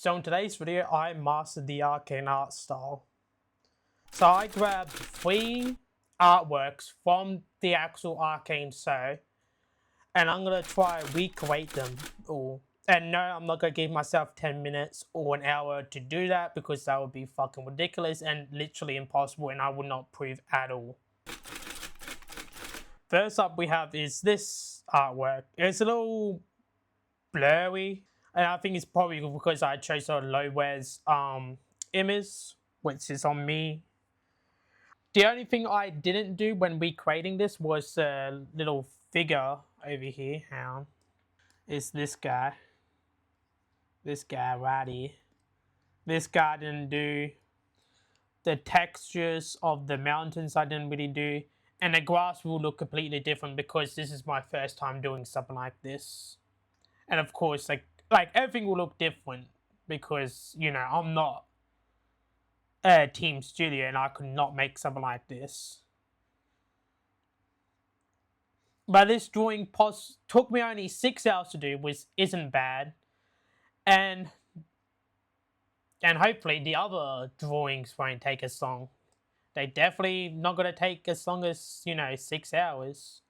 So in today's video, I mastered the Arcane art style. So I grabbed 3 artworks from the actual Arcane show, and I'm going to try recreate them all. And no, I'm not going to give myself 10 minutes or an hour to do that because that would be fucking ridiculous and literally impossible, and I would not prove at all. First up we have is this artwork. It's a little blurry, and I think it's probably because I chose a low-res image, which is on me. The only thing I didn't do when recreating this was a little figure over here. How is this guy? This guy right here. This guy didn't do. The textures of the mountains I didn't really do. And the grass will look completely different because this is my first time doing something like this. And of course, like everything will look different because, you know, I'm not a team studio and I could not make something like this. But this drawing took me only 6 hours to do, which isn't bad. And hopefully the other drawings won't take as long. They definitely not going to take as long as, you know, 6 hours.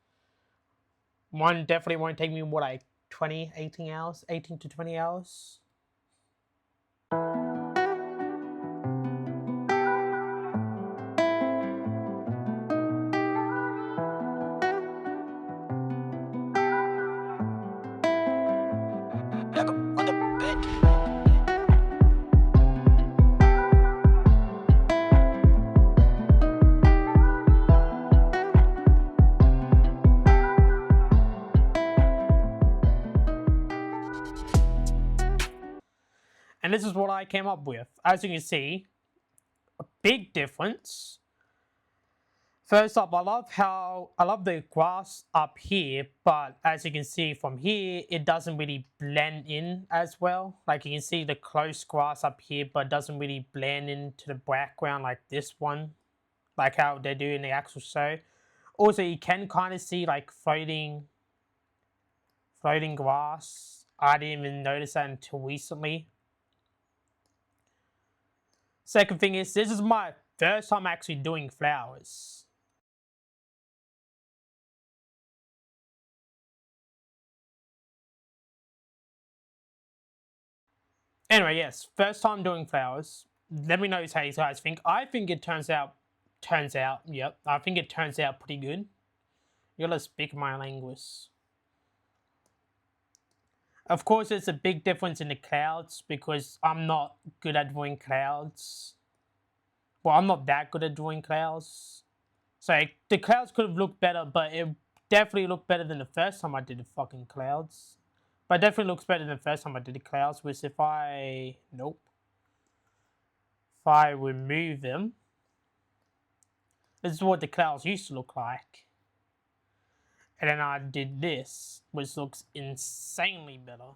One definitely won't take me, what, like 18 hours? 18 to 20 hours? And this is what I came up with. As you can see, a big difference. First up, I love the grass up here, but as you can see from here, it doesn't really blend in as well. Like you can see the close grass up here, but it doesn't really blend into the background like this one, like how they do in the actual show. Also, you can kind of see like floating grass. I didn't even notice that until recently. Second thing is, this is my first time actually doing flowers. Anyway, yes, first time doing flowers. Let me know how you guys think. I think it turns out, yep, I think it turns out pretty good. You gotta speak my language. Of course, there's a big difference in the clouds because I'm not good at drawing clouds. Well, I'm not that good at drawing clouds. So the clouds could have looked better, but it definitely looked better than the first time I did the fucking clouds. But it definitely looks better than the first time I did the clouds, which if I remove them, this is what the clouds used to look like. And then I did this, which looks insanely better.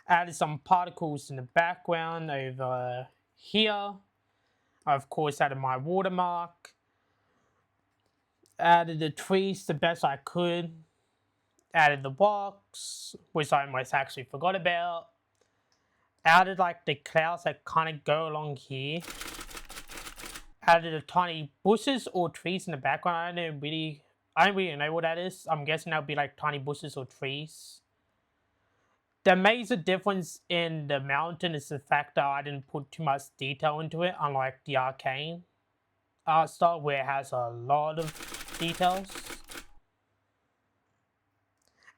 Added some particles in the background over here. I, of course, added my watermark. Added the trees the best I could. Added the box, which I almost actually forgot about. Added like the clouds that kind of go along here. Added the tiny bushes or trees in the background. I don't really know what that is. I'm guessing that would be like tiny bushes or trees. The major difference in the mountain is the fact that I didn't put too much detail into it, unlike the Arcane art style where it has a lot of details.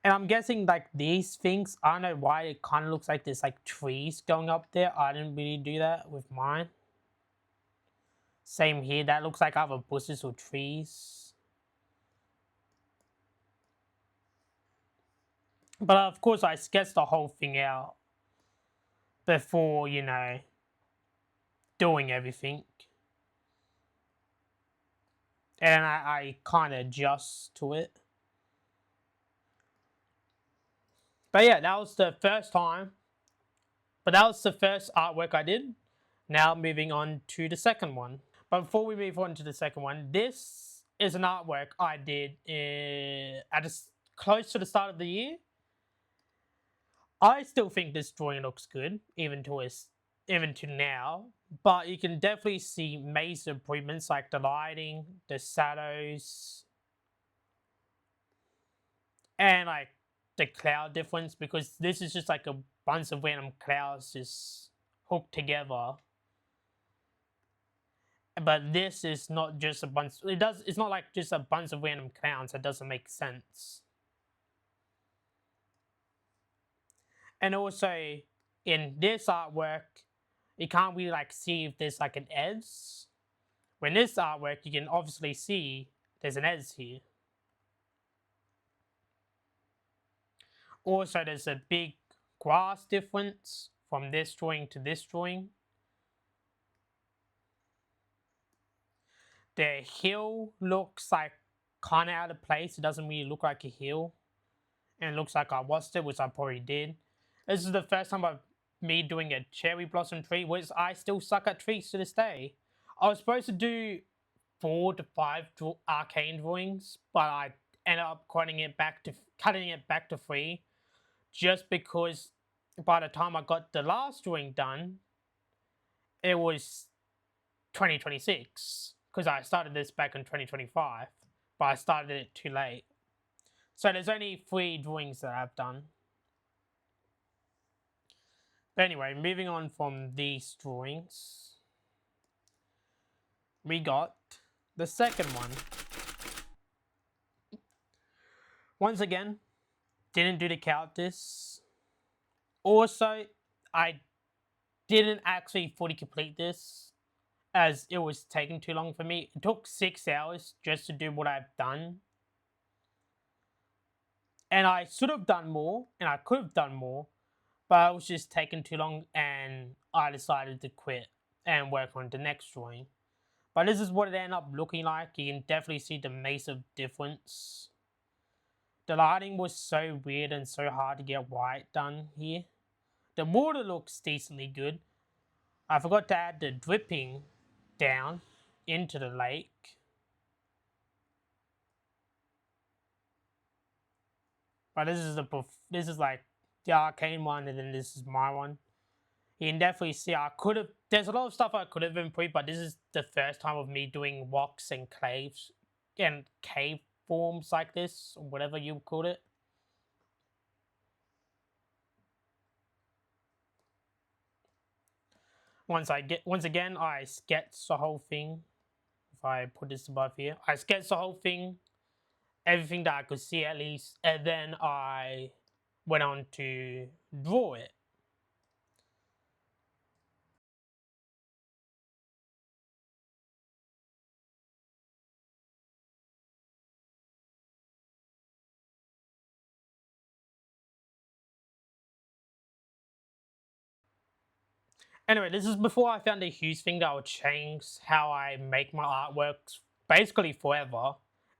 And I'm guessing like these things, I don't know why it kind of looks like there's like trees going up there. I didn't really do that with mine. Same here, that looks like either bushes or trees. But of course I sketched the whole thing out before, you know, doing everything. And I kind of adjust to it. But yeah, that was the first time. But that was the first artwork I did. Now moving on to the second one. But before we move on to the second one, this is an artwork I did at a close to the start of the year. I still think this drawing looks good, even to now. But you can definitely see major improvements like the lighting, the shadows, and like the cloud difference, because this is just like a bunch of random clouds just hooked together. But this is not just a bunch. It's not like just a bunch of random clouds. That doesn't make sense. And also, in this artwork, you can't really like see if there's like an edge. When this artwork, you can obviously see there's an edge here. Also, there's a big grass difference from this drawing to this drawing. The hill looks like kind of out of place. It doesn't really look like a hill. And it looks like I watched it, which I probably did. This is the first time of me doing a cherry blossom tree, which I still suck at trees to this day. I was supposed to do 4 to 5 arcane drawings, but I ended up cutting it back to 3, just because by the time I got the last drawing done, it was 2026, because I started this back in 2025, but I started it too late. So there's only 3 drawings that I've done. But anyway, moving on from these drawings, we got the second one. Once again, didn't do the characters. Also, I didn't actually fully complete this, as it was taking too long for me. It took 6 hours just to do what I've done. And I should have done more, and I could have done more, but it was just taking too long, and I decided to quit and work on the next drawing. But this is what it ended up looking like. You can definitely see the massive difference. The lighting was so weird and so hard to get right done here. The water looks decently good. I forgot to add the dripping down into the lake. But this is like the arcane one, and then this is my one. You can definitely see there's a lot of stuff I could have improved, but this is the first time of me doing rocks and caves and cave forms like this, or whatever you call it. Once again, I sketch the whole thing. If I put this above here, I sketch the whole thing, everything that I could see at least, and then I went on to draw it. Anyway, this is before I found a huge thing that would change how I make my artworks basically forever.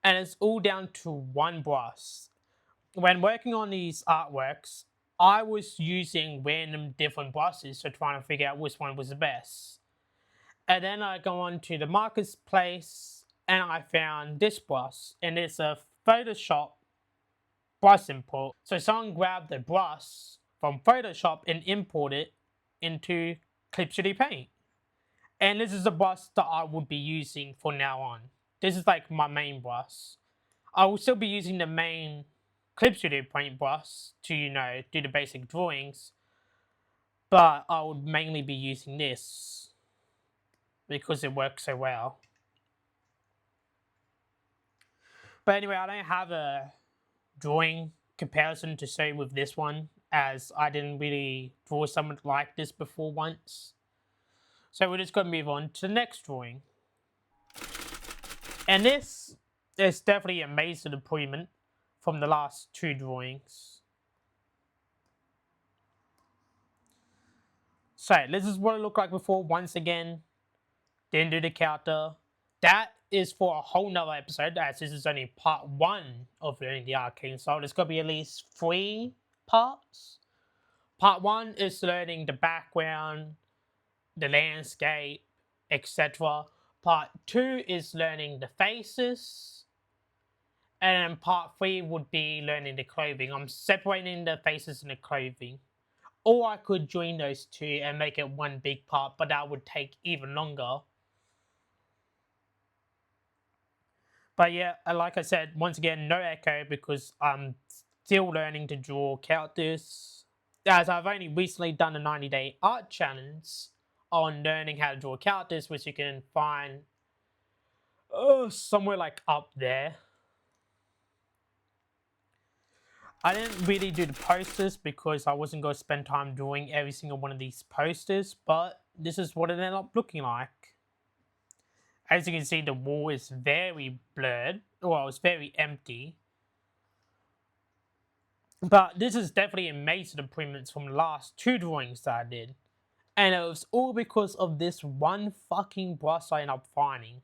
And it's all down to one brush. When working on these artworks, I was using random different brushes to try and figure out which one was the best. And then I go on to the marketplace and I found this brush, and it's a Photoshop brush import. So someone grabbed the brush from Photoshop and imported it into Clip Studio Paint. And this is the brush that I would be using from now on. This is like my main brush. I will still be using the main Clip Studio Paint brush to, do the basic drawings. But I would mainly be using this because it works so well. But anyway, I don't have a drawing comparison to show with this one, as I didn't really draw something like this before once. So we're just going to move on to the next drawing. And this is definitely a major improvement from the last 2 drawings. So this is what it looked like before. Once again, didn't do the counter. That is for a whole nother episode, as this is only part 1 of learning the Arcane style. There's going to be at least 3 parts. Part 1 is learning the background, the landscape, etc. Part 2 is learning the faces. And then part 3 would be learning the clothing. I'm separating the faces and the clothing. Or I could join those two and make it one big part, but that would take even longer. But yeah, like I said, once again, no echo because I'm still learning to draw characters. As I've only recently done a 90-day art challenge on learning how to draw characters, which you can find somewhere like up there. I didn't really do the posters because I wasn't going to spend time doing every single one of these posters, but this is what it ended up looking like. As you can see, the wall is very blurred. Well, it's very empty. But this is definitely a major improvements from the last 2 drawings that I did. And it was all because of this one fucking brush I ended up finding.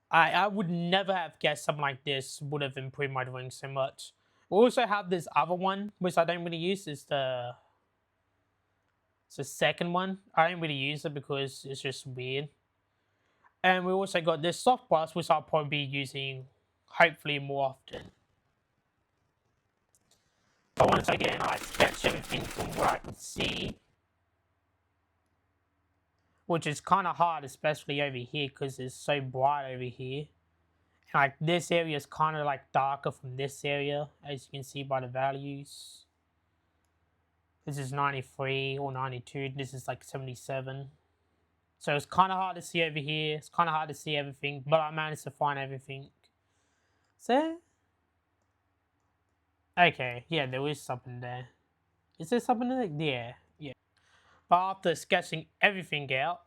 I would never have guessed something like this would have improved my drawing so much. We also have this other one, which I don't really use. It's the second one. I don't really use it because it's just weird. And we also got this soft brush, which I'll probably be using hopefully more often. But once again, I sketch everything from what I can see, which is kind of hard, especially over here because it's so bright over here. And like this area is kind of like darker from this area, as you can see by the values. This is 93 or 92. This is like 77. So it's kind of hard to see over here. It's kind of hard to see everything, but I managed to find everything. So, okay, yeah, there is something there. Is there something there? Yeah, yeah. But after sketching everything out,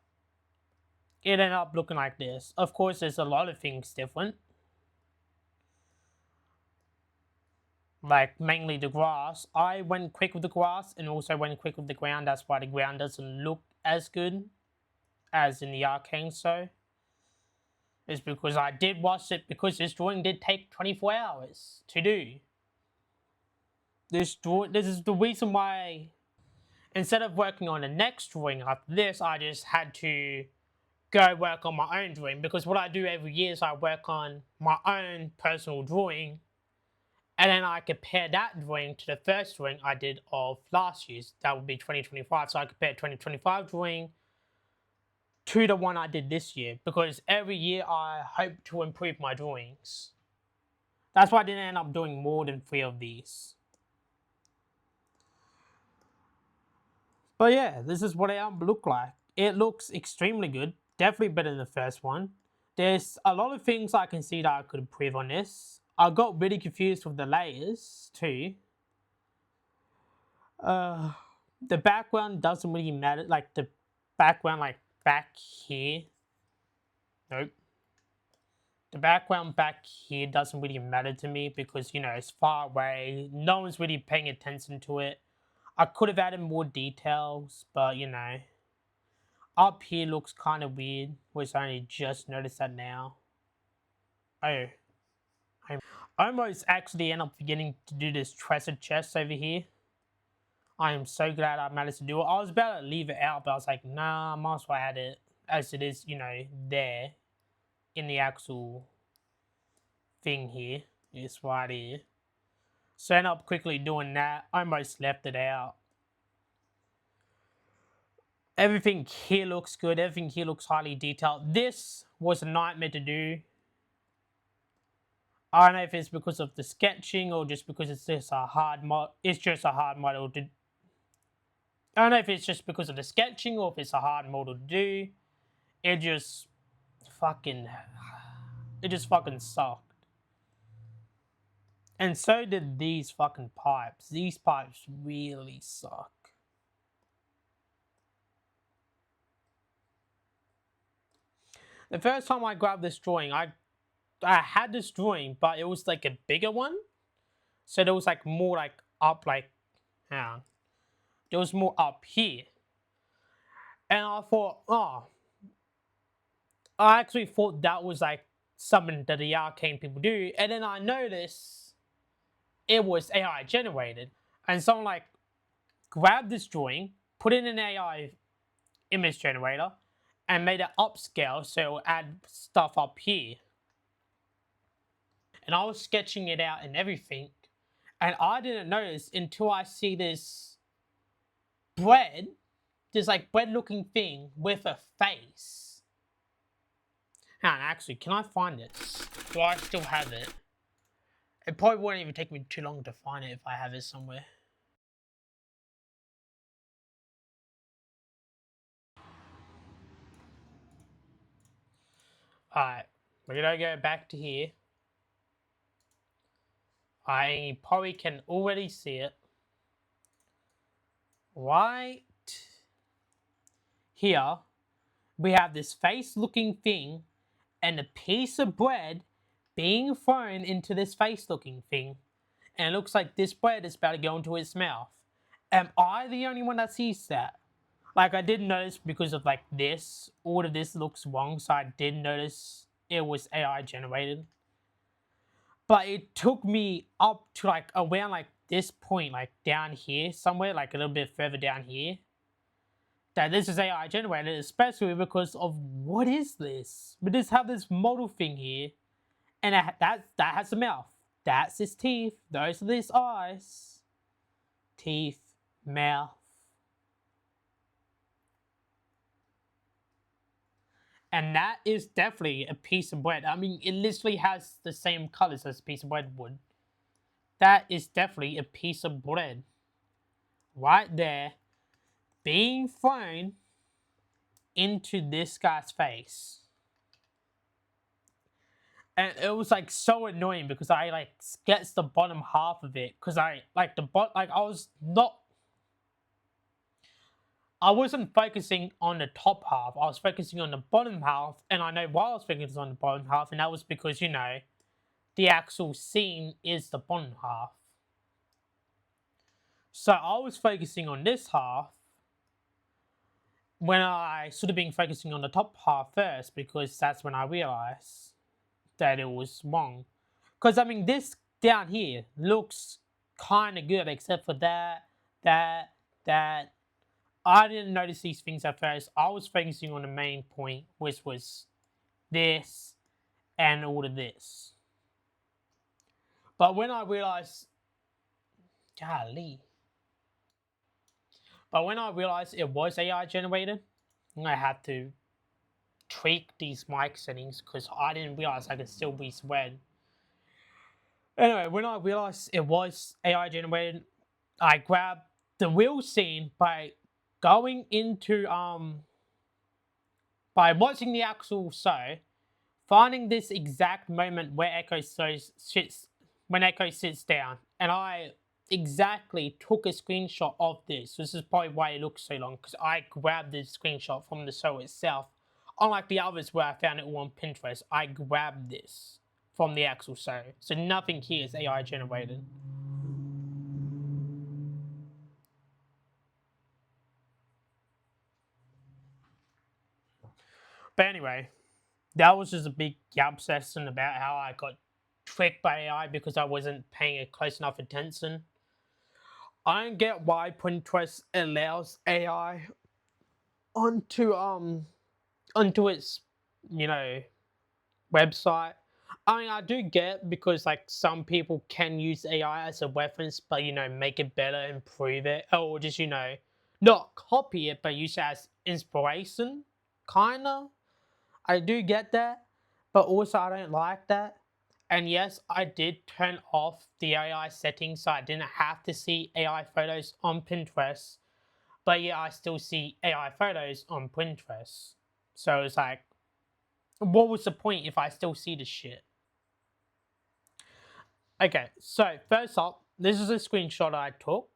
it ended up looking like this. Of course, there's a lot of things different. Like mainly the grass. I went quick with the grass and also went quick with the ground. That's why the ground doesn't look as good as in the Arcane show. It's because I did watch it because this drawing did take 24 hours to do. This is the reason why instead of working on the next drawing after this, I just had to go work on my own drawing, because what I do every year is I work on my own personal drawing and then I compare that drawing to the first drawing I did of last year's. That would be 2025. So I compare 2025 drawing to the one I did this year, because every year I hope to improve my drawings. That's why I didn't end up doing more than 3 of these. But yeah, this is what it look like. It looks extremely good. Definitely better than the first one. There's a lot of things I can see that I could improve on this. I got really confused with the layers too. The background doesn't really matter. Like the background like back here. Nope. The background back here doesn't really matter to me because, you know, it's far away. No one's really paying attention to it. I could have added more details, but, you know. Up here looks kind of weird, which I only just noticed that now. Oh. I almost actually end up forgetting to do this treasure chest over here. I am so glad I managed to do it. I was about to leave it out, but I was like, nah, I might as well add it as it is, you know, there in the actual thing here. It's right here. So I ended up quickly doing that. I almost left it out. Everything here looks good. Everything here looks highly detailed. This was a nightmare to do. I don't know if it's because of the sketching or just because it's just a hard mod. It's just a hard model to. I don't know if it's just because of the sketching or if it's a hard model to do. It just fucking sucked. And so did these fucking pipes. These pipes really suck. The first time I grabbed this drawing, I had this drawing, but it was like a bigger one. So there was like more like up, like, yeah, there was more up here. And I thought, oh, I actually thought that was like something that the Arcane people do. And then I noticed it was AI generated. And someone like grabbed this drawing, put it in an AI image generator, and made it upscale so it would add stuff up here. And I was sketching it out and everything. And I didn't notice until I see this bread, this like bread looking thing with a face. Hang on, actually, can I find this? Do I still have it? It probably won't even take me too long to find it if I have it somewhere. Alright, we're gonna go back to here. I probably can already see it. Right here, we have this face looking thing and a piece of bread being thrown into this face looking thing. And it looks like this bread is about to go into its mouth. Am I the only one that sees that? Like, I did notice because of like this, all of this looks wrong, so I did notice it was AI generated. But it took me up to like around like this point, like down here somewhere, like a little bit further down here, that this is AI generated, especially because of what is this? We just have this model thing here, and that has a mouth. That's his teeth. Those are his eyes. Teeth, mouth. And that is definitely a piece of bread. I mean, it literally has the same colors as a piece of bread would. That is definitely a piece of bread. Right there, being thrown into this guy's face. And it was like so annoying because I like sketched the bottom half of it because I like I wasn't focusing on the top half. I was focusing on the bottom half, and I know why I was focusing on the bottom half, and that was because, you know, the actual scene is the bottom half. So I was focusing on this half when I should have been focusing on the top half first, because that's when I realized that it was wrong. Because, I mean, this down here looks kind of good, except for that. I didn't notice these things at first. I was focusing on the main point, which was this and all of this. But when I realized, golly. But when I realized it was AI generated, I had to tweak these mic settings because I didn't realize I could still be sweating. Anyway, when I realized it was AI generated, I grabbed the real scene by going into by watching the actual show, finding this exact moment where Echo sits down, and I exactly took a screenshot of this. This is probably why it looks so long, because I grabbed this screenshot from the show itself. Unlike the others where I found it all on Pinterest, I grabbed this from the actual show. So nothing here is AI generated. But anyway, that was just a big yap session about how I got tricked by AI because I wasn't paying a close enough attention. I don't get why Pinterest allows AI onto its, you know, website. I mean, I do get because like some people can use AI as a reference, but, you know, make it better, improve it, or just, you know, not copy it, but use it as inspiration, kinda. I do get that, but also I don't like that. And yes, I did turn off the AI settings so I didn't have to see AI photos on Pinterest. But yeah, I still see AI photos on Pinterest. So it's like, what was the point if I still see the shit? Okay, so first up, this is a screenshot I took.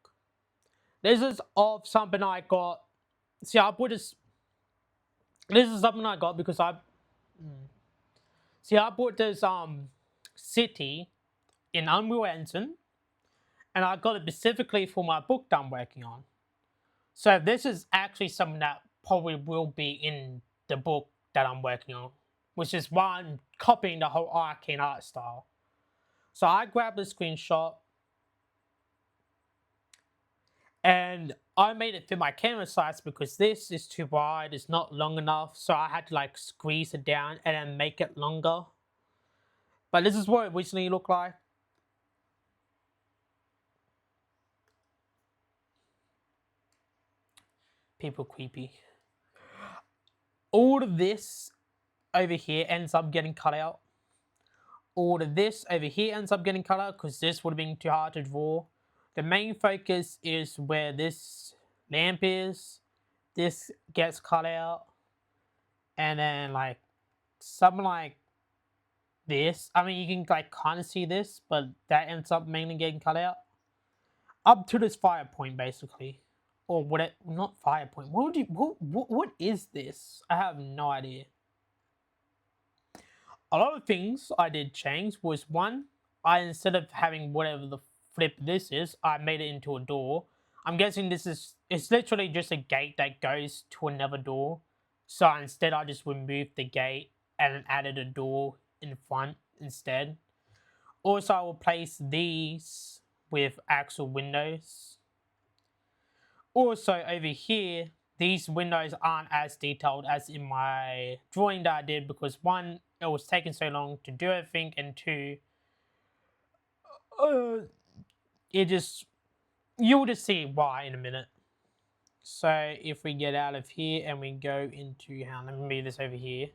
This is of something I got. See, I put this. This is something I got because See, I bought this city in Unreal Engine, and I got it specifically for my book that I'm working on. So this is actually something that probably will be in the book that I'm working on, which is why I'm copying the whole Arcane art style. So I grabbed the screenshot and I made it fit my canvas size because this is too wide, it's not long enough, so I had to like squeeze it down and then make it longer. But this is what it originally looked like. People creepy. All of this over here ends up getting cut out. All of this over here ends up getting cut out because this would have been too hard to draw. The main focus is where this lamp is. This gets cut out. And then like something like this. I mean, you can like kind of see this, but that ends up mainly getting cut out. Up to this fire point, basically. Or what it, not fire point. What is this? I have no idea. A lot of things I did change was one, I instead of having whatever the flip this is, I made it into a door. I'm guessing this is, it's literally just a gate that goes to another door. So instead I just removed the gate and added a door in front instead. Also I will place these with actual windows. Also over here, these windows aren't as detailed as in my drawing that I did because one, it was taking so long to do everything, and two, it just, you'll just see why in a minute. So if we get out of here and we go into, let me move this over here.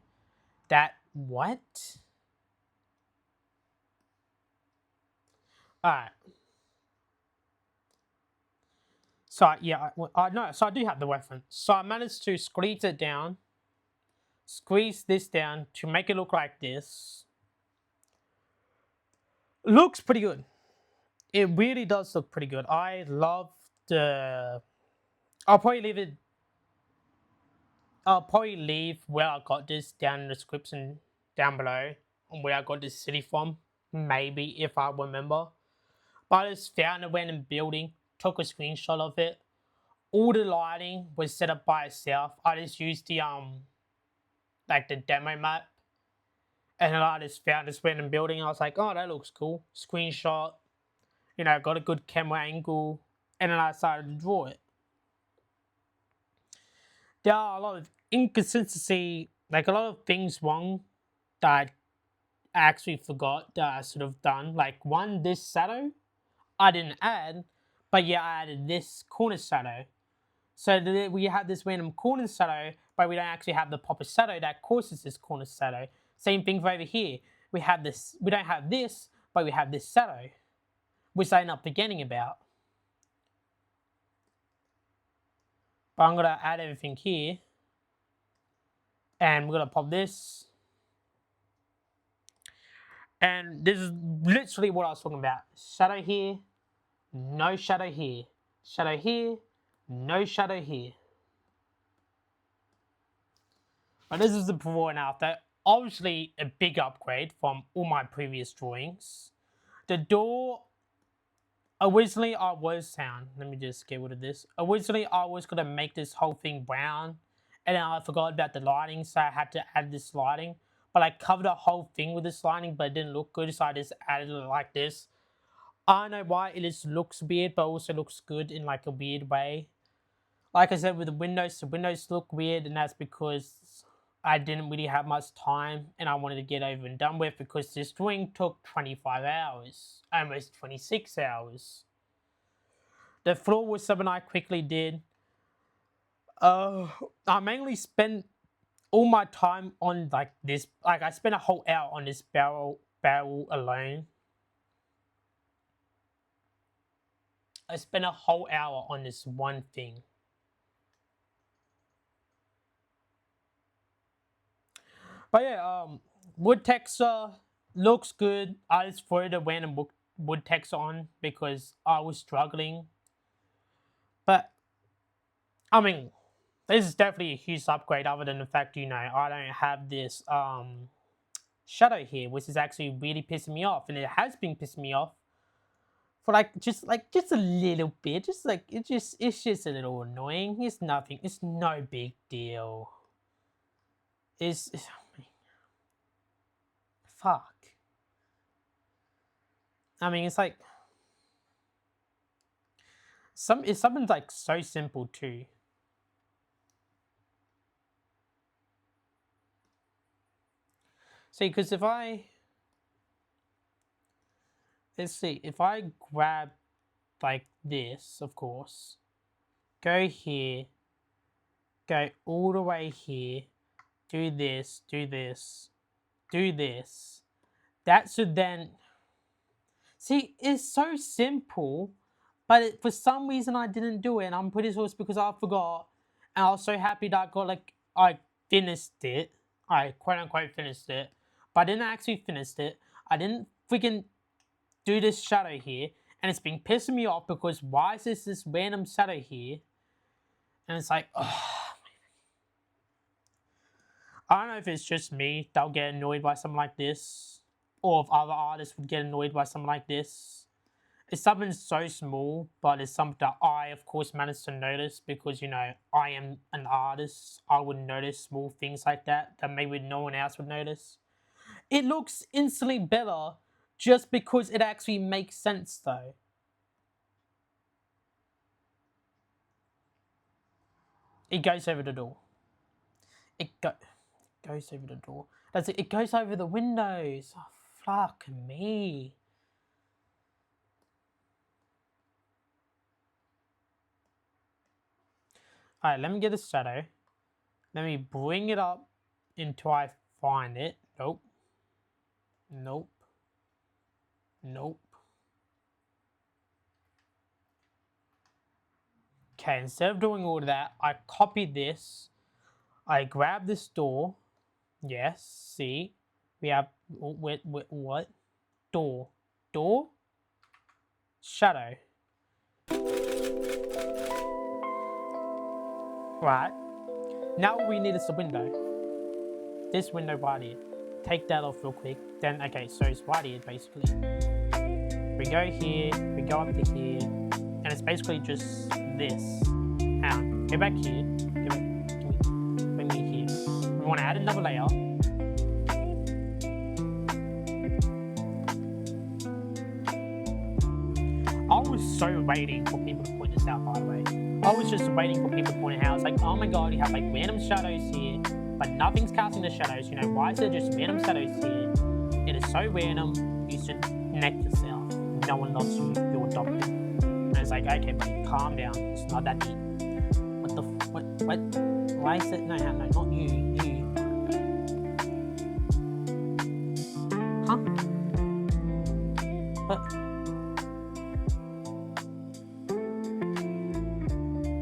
That, what? Alright. So yeah, no, so I do have the reference. So I managed to squeeze it down, squeeze this down to make it look like this. Looks pretty good. It really does look pretty good. I love the, I'll probably leave where I got this down in the description down below on where I got this city from, maybe if I remember. But I just found a random building, took a screenshot of it. All the lighting was set up by itself. I just used the like the demo map, and then I just found this random building. I was like, oh, that looks cool. Screenshot, you know, got a good camera angle, and then I started to draw it. There are a lot of inconsistency, like a lot of things wrong that I actually forgot that I should have done. Like one, this shadow, I didn't add, but yeah, I added this corner shadow. So we have this random corner shadow, but we don't actually have the proper shadow that causes this corner shadow. Same thing for over here. We have this, we don't have this, but we have this shadow, which I end up forgetting about. But I'm gonna add everything here. And we're gonna pop this. And this is literally what I was talking about. Shadow here, no shadow here. Shadow here, no shadow here. But this is the before and after. Obviously a big upgrade from all my previous drawings. The door, originally I was let me just get rid of this. Originally I was gonna make this whole thing brown, and then I forgot about the lighting, so I had to add this lighting. But I covered the whole thing with this lighting, but it didn't look good, so I just added it like this. I don't know why it just looks weird, but also looks good in like a weird way. Like I said, with the windows look weird, and that's because I didn't really have much time and I wanted to get over and done with, because this drawing took 25 hours, almost 26 hours. The floor was something I quickly did. I mainly spent all my time on like this, like I spent a whole hour on this barrel alone. I spent a whole hour on this one thing. But yeah, wood texture looks good. I just threw the random wood texture on because I was struggling. But I mean, This is definitely a huge upgrade, other than the fact, you know, I don't have this shadow here, which is actually really pissing me off, and it has been pissing me off for just a little bit. Just like it's just a little annoying. It's nothing. It's no big deal. It's fuck. I mean, it's like it's something like so simple too. See, because if let's see, if I grab like this, of course, go here, go all the way here, do this, do this, do this. That should then, see, it's so simple, but for some reason I didn't do it, and I'm pretty sure it's because I forgot, and I was so happy that I finished it, I quote unquote finished it, but I didn't actually finish it. I didn't freaking do this shadow here, and it's been pissing me off because why is this random shadow here? And it's like, oh. I don't know if it's just me that'll get annoyed by something like this, or if other artists would get annoyed by something like this. It's something so small, but it's something that I, of course, managed to notice because, you know, I am an artist. I would notice small things like that maybe no one else would notice. It looks instantly better just because it actually makes sense, though. It goes over the door. It goes over the door. That's it. It goes over the windows. Oh, fuck me. Alright, let me get a shadow. Let me bring it up until I find it. Nope. Nope. Nope. Okay, instead of doing all of that, I copied this. I grab this door. Yes, see? We have, what? Door. Door? Shadow. Right. Now all we need is the window. This window right here. Take that off real quick. Then, okay, so it's right here, basically. We go here, we go up to here, and it's basically just this. Now, go back here, bring me here. We want to add another layer. I was so waiting for people to point this out, by the way. I was just waiting for people to point it out. It's like, oh my god, you have like random shadows here, but nothing's casting the shadows. You know, why is there just random shadows here? It is so random, you should connect yourself. No one loves you, you're adopted. And it's like, okay, buddy, calm down. It's not that deep. What the what? Why is it? No, not you. Huh? What?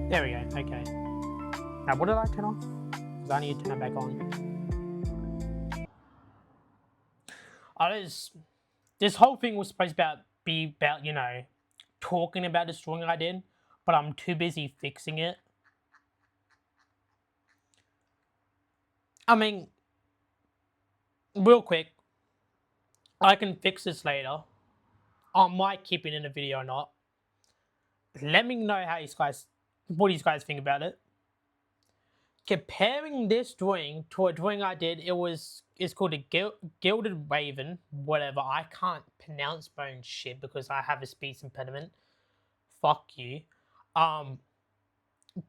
There we go, okay. Now, what did I turn off? Because I need to turn it back on. This whole thing was supposed to be about, you know, talking about this drawing I did, but I'm too busy fixing it. I mean, real quick, I can fix this later. I might keep it in the video or not. Let me know what you guys think about it. Comparing this drawing to a drawing I did, it's called a Gilded Raven, whatever. I can't pronounce my own shit because I have a speech impediment. Fuck you.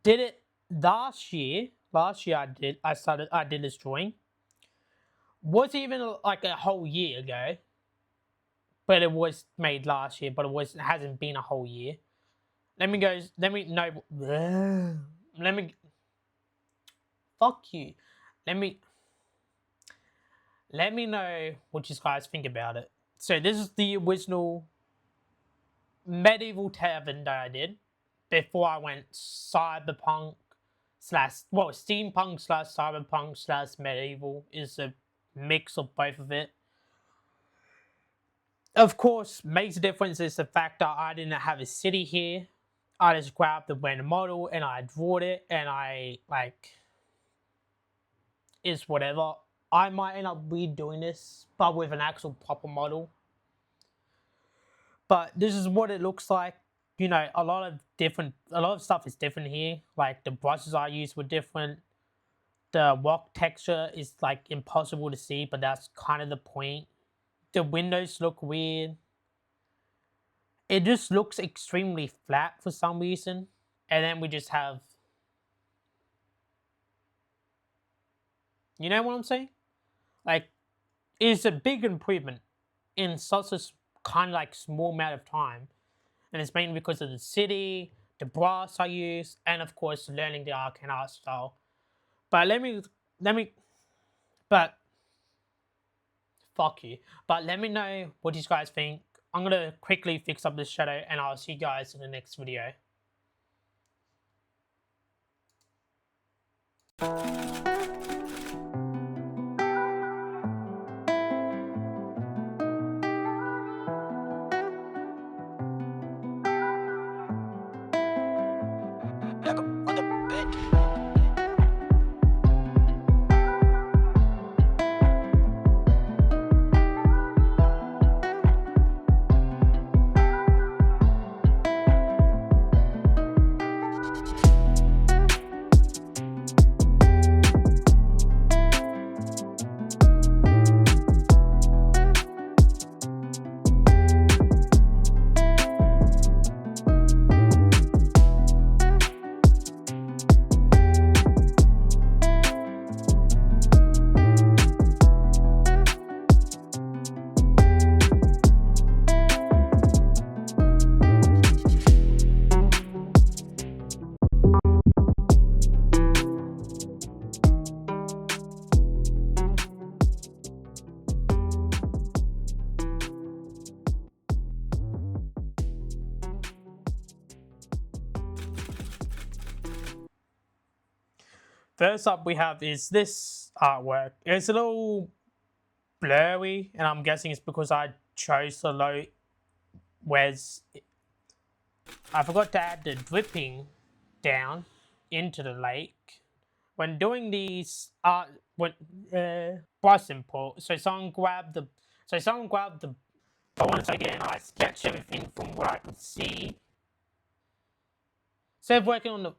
Did it last year. Last year I did this drawing. Was even like a whole year ago. But it was made last year, but it hasn't been a whole year. Fuck you. Let me know what you guys think about it. So this is the original medieval tavern that I did before I went steampunk slash cyberpunk slash medieval. Is a mix of both of it. Of course, makes a difference is the fact that I didn't have a city here. I just grabbed the random model and I drawed it, and I like is whatever. I might end up redoing this, but with an actual proper model. But this is what it looks like. You know, a lot of stuff is different here. Like the brushes I used were different. The rock texture is like impossible to see, but that's kind of the point. The windows look weird. It just looks extremely flat for some reason. And then we just have, you know what I'm saying? Like, it's a big improvement in such a kind of like small amount of time. And it's mainly because of the city, the brass I use, and of course learning the Arcane art style. But but fuck you. But let me know what you guys think. I'm gonna quickly fix up this shadow, and I'll see you guys in the next video. Yakub on the bed. First up we have is this artwork. It's a little blurry, and I'm guessing it's because I chose the low res. I forgot to add the dripping down into the lake. When doing these brush import, so someone grabbed the but once again I sketch everything from what I could see. Instead of working on the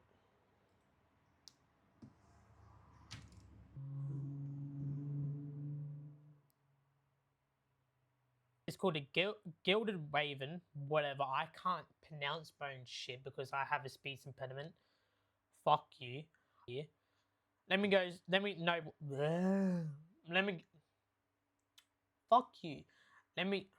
it's called a gilded raven, whatever. I can't pronounce bone shit because I have a speech impediment. Fuck you. Yeah. Let me go. Let me no. Let me. Fuck you. Let me.